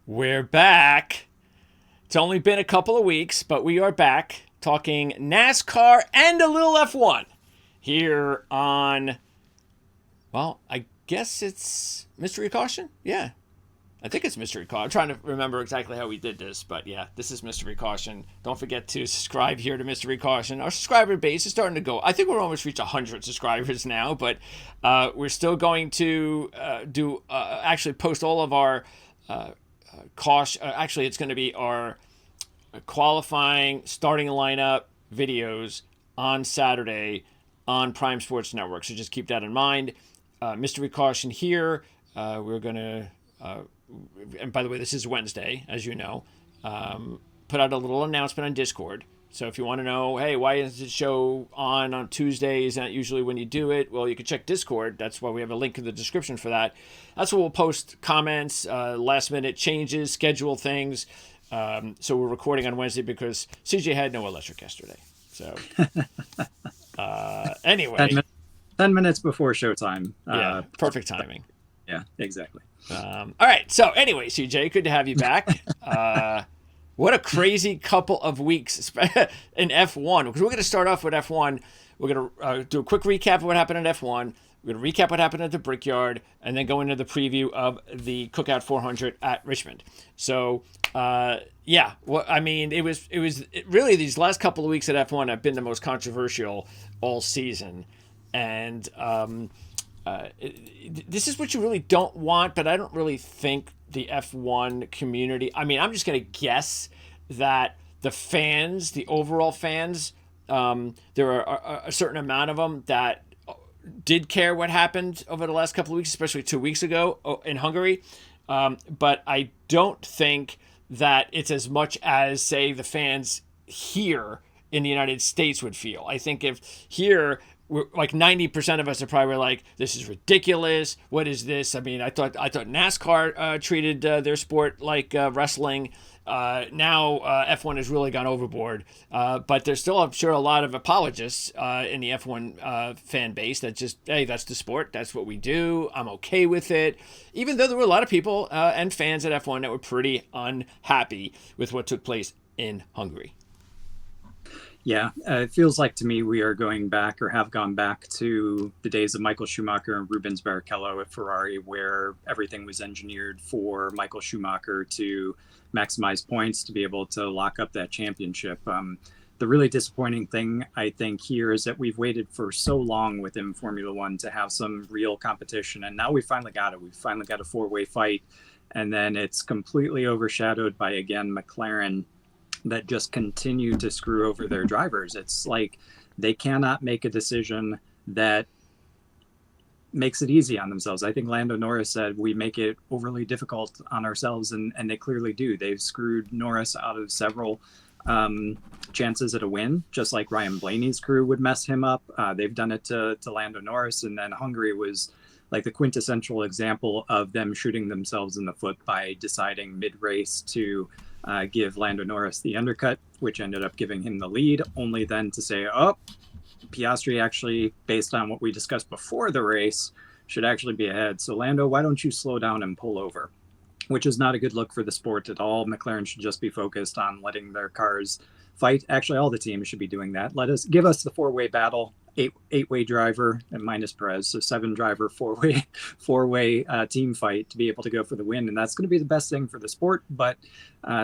We're back. It's only been a couple of weeks, but we are back talking NASCAR and a little F1 here on, well, I guess it's Mystery Caution? Yeah, I think it's Mystery Caution. I'm trying to remember exactly how we did this, but yeah, this is Mystery Caution. Don't forget to subscribe here to Mystery Caution. Our subscriber base is starting to go. I think we're almost reached 100 subscribers now, but we're still going to actually post all of our caution. Actually, it's going to be our qualifying starting lineup videos on Saturday on Prime Sports Network. So just keep that in mind. Mystery Caution here. We're going to, and by the way, this is Wednesday, as you know, put out a little announcement on Discord. So if you want to know, hey, why is the show on Tuesday? Isn't that usually when you do it? Well, you can check Discord. That's why we have a link in the description for that. That's where we'll post comments, last minute changes, schedule things. So we're recording on Wednesday because CJ had no electric yesterday. So anyway. 10 minutes before showtime. Yeah, perfect timing. Yeah, exactly. All right. So anyway, CJ, good to have you back. What a crazy couple of weeks in F1. Because we're going to start off with F1. We're going to do a quick recap of what happened in F1. We're going to recap what happened at the Brickyard, and then go into the preview of the Cookout 400 at Richmond. So, yeah, well, I mean, it was really these last couple of weeks at F1 have been the most controversial all season. And this is what you really don't want, but I don't really think the F1 community, I mean, I'm just going to guess that the fans, the overall fans, there are a certain amount of them that did care what happened over the last couple of weeks, especially 2 weeks ago in Hungary. But I don't think that it's as much as, say, the fans here in the United States would feel. I think if here, we're like 90% of us are probably like, this is ridiculous. What is this? I mean, I thought NASCAR treated their sport like wrestling. Now F1 has really gone overboard. But there's still, I'm sure, a lot of apologists in the F1 fan base that just, hey, that's the sport. That's what we do. I'm okay with it. Even though there were a lot of people and fans at F1 that were pretty unhappy with what took place in Hungary. Yeah, it feels like to me we are going back, or have gone back, to the days of Michael Schumacher and Rubens Barrichello at Ferrari, where everything was engineered for Michael Schumacher to maximize points to be able to lock up that championship. The really disappointing thing, I think, here is that we've waited for so long within Formula One to have some real competition, and now we finally got it. We finally got a four-way fight, and then it's completely overshadowed by, again, McLaren, that just continue to screw over their drivers. It's like they cannot make a decision that makes it easy on themselves. I think Lando Norris said we make it overly difficult on ourselves, and they clearly do. They've screwed Norris out of several chances at a win, just like Ryan Blaney's crew would mess him up. They've done it to Lando Norris, and then Hungary was like the quintessential example of them shooting themselves in the foot by deciding mid-race to give Lando Norris the undercut, which ended up giving him the lead, only then to say, oh, Piastri actually, based on what we discussed before the race, should actually be ahead. So Lando, why don't you slow down and pull over? Which is not a good look for the sport at all. McLaren should just be focused on letting their cars fight. Actually, all the teams should be doing that. Give us the four-way battle, eight-way driver and minus Perez, so 7-driver, four-way team fight to be able to go for the win, and that's going to be the best thing for the sport. But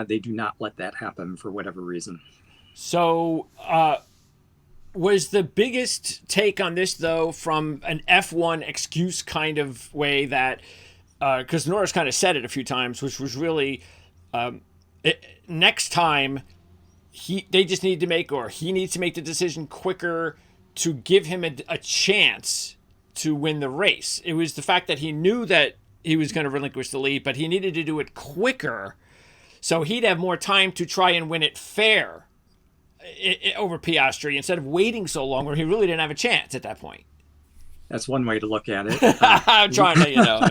they do not let that happen for whatever reason. So, was the biggest take on this, though, from an F1 excuse kind of way that, because Norris kind of said it a few times, which was really, next time they just need to make, or he needs to make the decision quicker to give him a chance to win the race. It was the fact that he knew that he was going to relinquish the lead, but he needed to do it quicker so he'd have more time to try and win it fair over Piastri instead of waiting so long where he really didn't have a chance at that point. That's one way to look at it. I'm trying to let you know.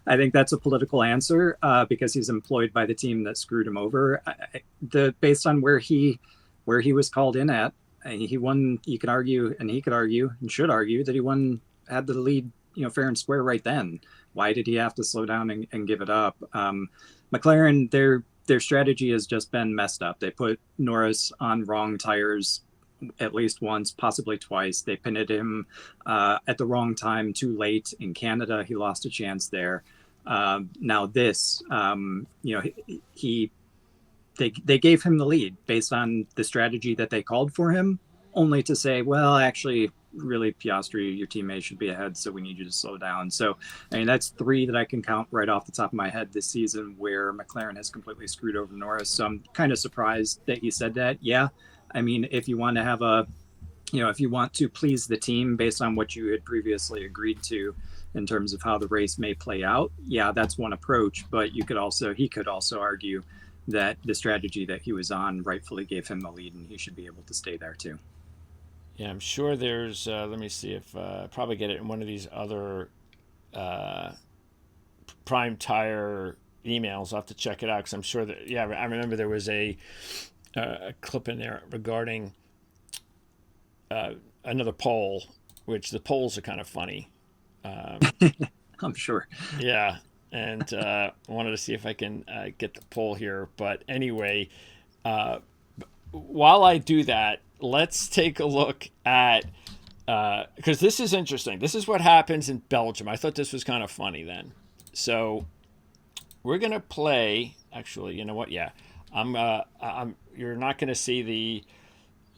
I think that's a political answer because he's employed by the team that screwed him over. Based on where he was called in at, he won. You could argue, and he could argue, and should argue that he won, had the lead, fair and square right then. why did he have to slow down and give it up? McLaren, their strategy has just been messed up. They put Norris on wrong tires at least once, possibly twice. They pinned him at the wrong time, too late in Canada. He lost a chance there. Now this, they gave him the lead based on the strategy that they called for him, only to say, well, actually, really, Piastri, your teammate should be ahead, so we need you to slow down. So, I mean, that's 3 that I can count right off the top of my head this season where McLaren has completely screwed over Norris. So I'm kind of surprised that he said that. Yeah, I mean, if you want to have if you want to please the team based on what you had previously agreed to in terms of how the race may play out, yeah, that's one approach. But he could also argue that the strategy that he was on rightfully gave him the lead, and he should be able to stay there too. Yeah, I'm sure there's, let me see if, probably get it in one of these other Prime Tire emails. I'll have to check it out because I'm sure that, yeah, I remember there was a clip in there regarding another poll, which the polls are kind of funny. I'm sure. Yeah. And I wanted to see if I can get the poll here. But anyway, while I do that, let's take a look at, because this is interesting. This is what happens in Belgium. I thought this was kind of funny then. So we're going to play, actually, you know what? Yeah. You're not going to see the,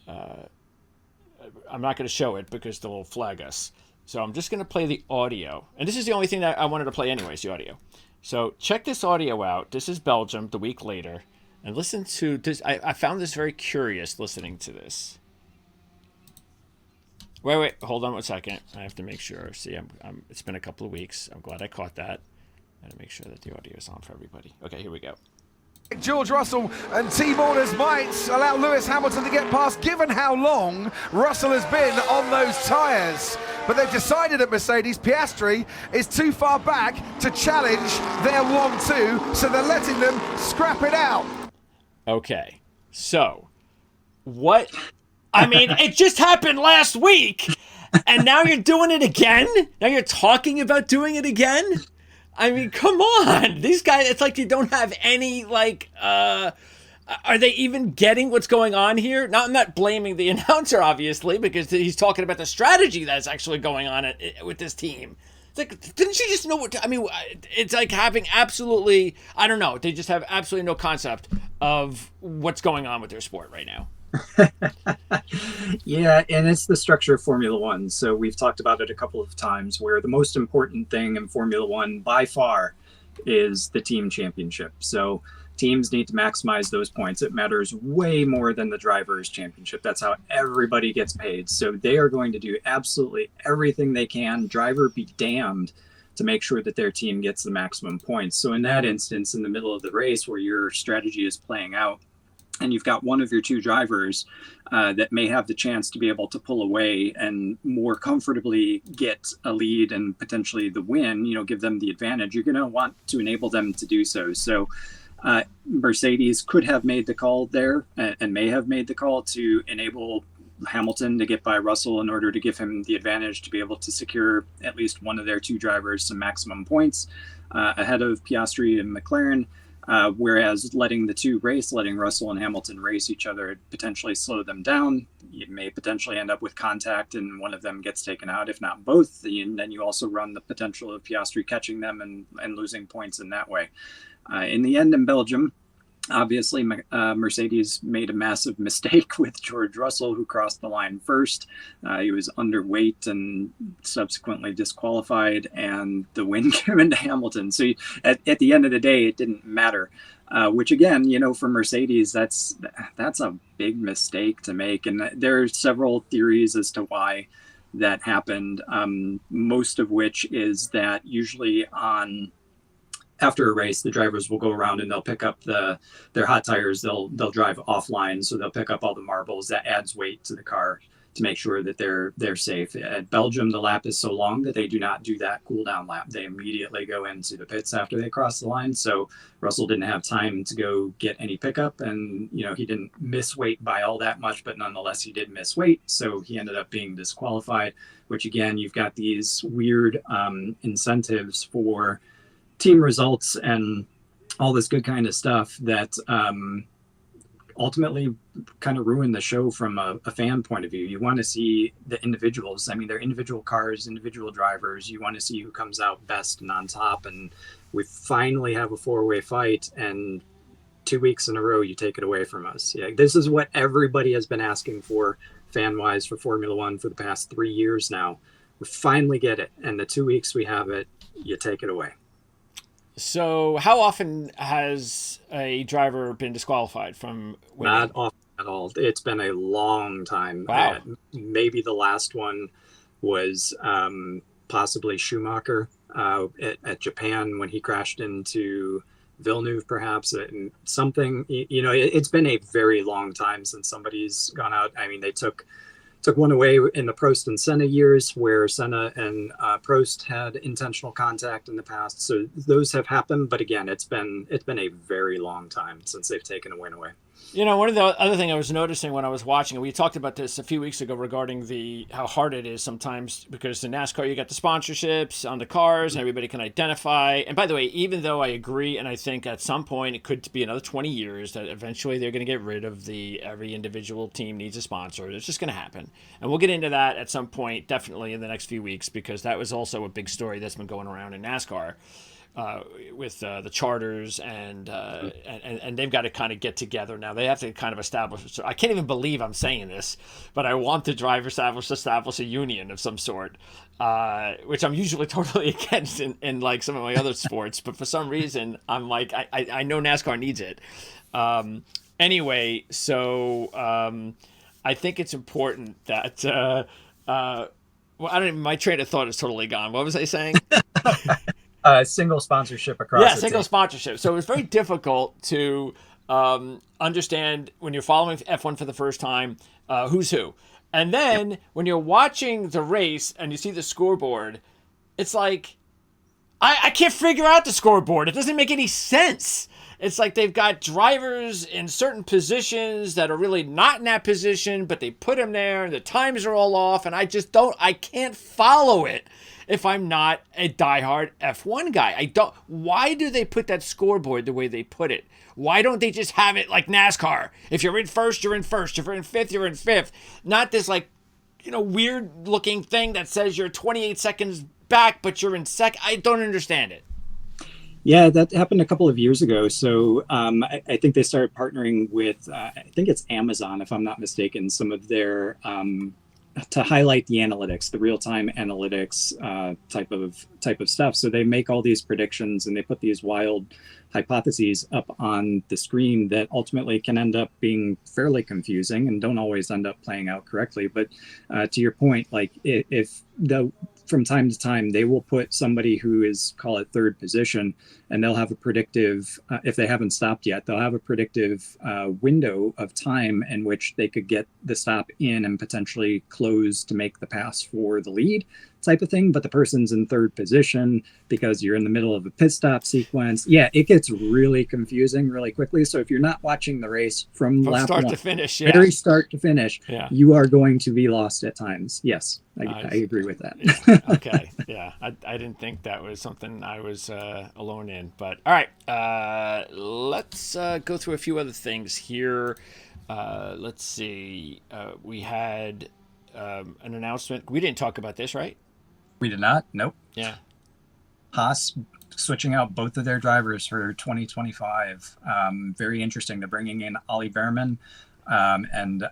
I'm not going to show it because they'll flag us. So I'm just going to play the audio. And this is the only thing that I wanted to play anyways, the audio. So check this audio out. This is Belgium the week later. And listen to this. I found this very curious listening to this. Wait. Hold on 1 second. I have to make sure. See, it's been a couple of weeks. I'm glad I caught that. I got to make sure that the audio is on for everybody. Okay, here we go. George Russell and Team Orders might allow Lewis Hamilton to get past, given how long Russell has been on those tyres. But they've decided at Mercedes, Piastri is too far back to challenge their 1-2, so they're letting them scrap it out. Okay, so what? I mean, it just happened last week, and now you're doing it again? Now you're talking about doing it again? I mean, come on. These guys, it's like they don't have any, are they even getting what's going on here? Now, I'm not blaming the announcer, obviously, because he's talking about the strategy that's actually going on with this team. It's like, didn't you just know it's like having absolutely, I don't know, they just have absolutely no concept of what's going on with their sport right now. Yeah, and it's the structure of Formula One. So we've talked about it a couple of times where the most important thing in Formula One by far is the team championship. So teams need to maximize those points. It matters way more than the drivers' championship. That's how everybody gets paid. So they are going to do absolutely everything they can, driver be damned, to make sure that their team gets the maximum points. So in that instance, in the middle of the race where your strategy is playing out, and you've got one of your two drivers that may have the chance to be able to pull away and more comfortably get a lead and potentially the win, give them the advantage, you're going to want to enable them to do so. So Mercedes could have made the call there and may have made the call to enable Hamilton to get by Russell in order to give him the advantage to be able to secure at least one of their two drivers some maximum points ahead of Piastri and McLaren. Whereas letting Russell and Hamilton race each other potentially slow them down. You may potentially end up with contact and one of them gets taken out, if not both. And then you also run the potential of Piastri catching them and losing points in that way. In the end, in Belgium, obviously, Mercedes made a massive mistake with George Russell, who crossed the line first. He was underweight and subsequently disqualified, and the win given to Hamilton. So at the end of the day, it didn't matter. Which again, for Mercedes, that's a big mistake to make. And there are several theories as to why that happened. Most of which is that usually after a race, the drivers will go around and they'll pick up their hot tires. They'll drive offline, so they'll pick up all the marbles. That adds weight to the car to make sure that they're safe. At Belgium, the lap is so long that they do not do that cool down lap. They immediately go into the pits after they cross the line. So Russell didn't have time to go get any pickup, and he didn't miss weight by all that much, but nonetheless he did miss weight. So he ended up being disqualified. Which again, you've got these weird incentives for team results and all this good kind of stuff that ultimately kind of ruin the show from a fan point of view. You want to see the individuals. I mean, they're individual cars, individual drivers. You want to see who comes out best and on top. And we finally have a four-way fight, and 2 weeks in a row, you take it away from us. Yeah, this is what everybody has been asking for, fan-wise, for Formula One for the past 3 years now. We finally get it, and the 2 weeks we have it, you take it away. So how often has a driver been disqualified from winning? Not often at all. It's been a long time. Wow. Maybe the last one was possibly Schumacher at Japan when he crashed into Villeneuve, perhaps. Something, it's been a very long time since somebody's gone out. I mean, they took one away in the Prost and Senna years, where Senna and Prost had intentional contact in the past. So those have happened, but again, it's been a very long time since they've taken a win away. One of the other thing I was noticing when I was watching, we talked about this a few weeks ago regarding how hard it is sometimes, because in NASCAR you got the sponsorships on the cars and everybody can identify. And by the way, even though I agree, and I think at some point it could be another 20 years that eventually they're going to get rid of every individual team needs a sponsor. It's just going to happen. And we'll get into that at some point, definitely in the next few weeks, because that was also a big story that's been going around in NASCAR. With the charters and they've got to kind of get together now. They have to kind of establish. So I can't even believe I'm saying this, but I want the drivers to establish a union of some sort, which I'm usually totally against in like some of my other sports. But for some reason, I'm like, I know NASCAR needs it. Anyway, so I think it's important that. Well, I don't even. My train of thought is totally gone. What was I saying? Single sponsorship across. Single sponsorship. So it's very difficult to understand when you're following F1 for the first time, who's who. And then when you're watching the race and you see the scoreboard, it's like, I can't figure out the scoreboard. It doesn't make any sense. It's like they've got drivers in certain positions that are really not in that position, but they put them there and the times are all off. And I can't follow it. If I'm not a diehard F1 guy. Why do they put that scoreboard the way they put it? Why don't they just have it like NASCAR? If you're in first, you're in first. If you're in fifth, you're in fifth. Not this weird looking thing that says you're 28 seconds back, but you're in second. I don't understand it. Yeah, that happened a couple of years ago. So I think they started partnering with, I think it's Amazon, if I'm not mistaken, some of their to highlight the analytics, the real-time analytics type of stuff. So they make all these predictions and they put these wild hypotheses up on the screen that ultimately can end up being fairly confusing and don't always end up playing out correctly. But to your point, like from time to time, they will put somebody who is, call it third position, and they'll have a predictive, if they haven't stopped yet, they'll have a predictive window of time in which they could get the stop in and potentially close to make the pass for the lead type of thing. But the person's in third position because you're in the middle of a pit stop sequence. Yeah, it gets really confusing really quickly. So if you're not watching the race from lap start one, to finish, very start to finish, you are going to be lost at times. Yes, I agree with that. Okay, yeah. I didn't think that was something I was alone in. But all right, let's go through a few other things here. Let's see. We had an announcement. We didn't talk about this, right? We did not. Nope. Yeah. Haas switching out both of their drivers for 2025. Very interesting. They're bringing in Ollie Behrman and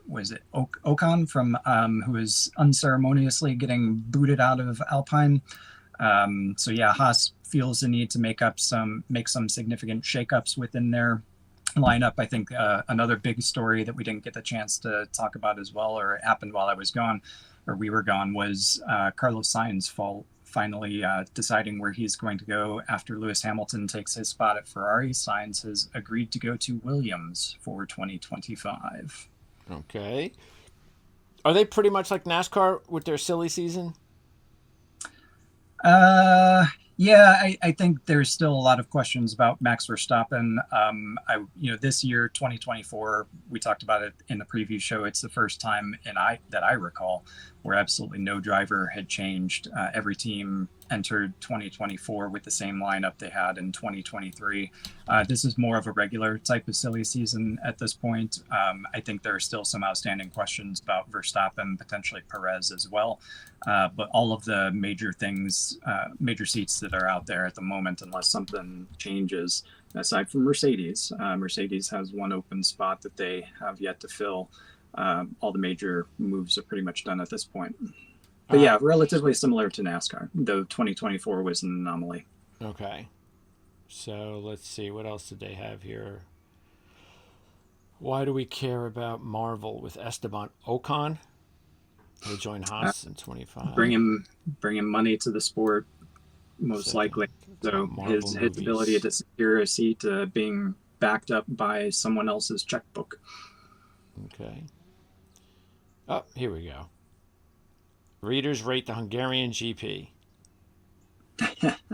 was it Ocon from who is unceremoniously getting booted out of Alpine. So yeah, Haas feels the need to make some significant shakeups within their lineup. I think another big story that we didn't get the chance to talk about as well, or it happened while I was gone, or we were gone, was Carlos Sainz finally deciding where he's going to go after Lewis Hamilton takes his spot at Ferrari. Sainz has agreed to go to Williams for 2025. Okay. Are they pretty much like NASCAR with their silly season? Yeah, I think there's still a lot of questions about Max Verstappen. This year, 2024, we talked about it in the preview show. It's the first time that I recall where absolutely no driver had changed. Every team entered 2024 with the same lineup they had in 2023. This is more of a regular type of silly season at this point. I think there are still some outstanding questions about Verstappen, potentially Perez as well. But all of the major things, major seats that are out there at the moment, unless something changes, aside from Mercedes, Mercedes has one open spot that they have yet to fill. All the major moves are pretty much done at this point. But yeah, relatively similar to NASCAR, though 2024 was an anomaly. Okay. So let's see. What else did they have here? Why do we care about Marvel with Esteban Ocon? He'll join Haas in 25. Bring him money to the sport, most likely. So his ability to secure a seat being backed up by someone else's checkbook. Okay. Oh, here we go. Readers rate the Hungarian GP.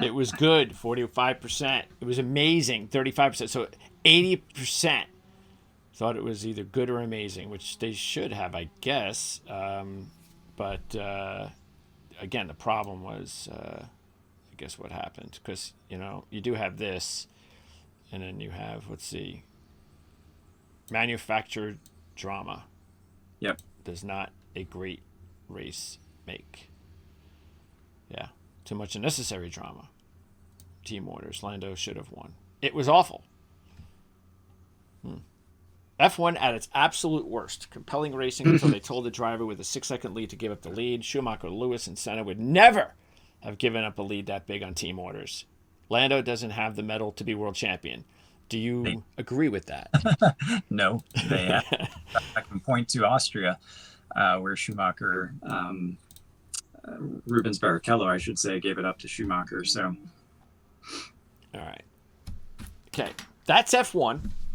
It was good, 45%. It was amazing, 35%. So 80% thought it was either good or amazing, which they should have, I guess. But again, the problem was, I guess, what happened. Because, you do have this, and then you have, let's see, manufactured drama. Yep. Does not a great race make. Yeah. Too much unnecessary drama. Team orders. Lando should have won. It was awful. F1 at its absolute worst. Compelling racing until they told the driver with a 6-second lead to give up the lead. Schumacher, Lewis, and Senna would never have given up a lead that big on team orders. Lando doesn't have the medal to be world champion. Do you agree with that? No. I can point to Austria, where Schumacher, Rubens Barrichello, I should say, gave it up to Schumacher. So, all right. Okay. That's F1.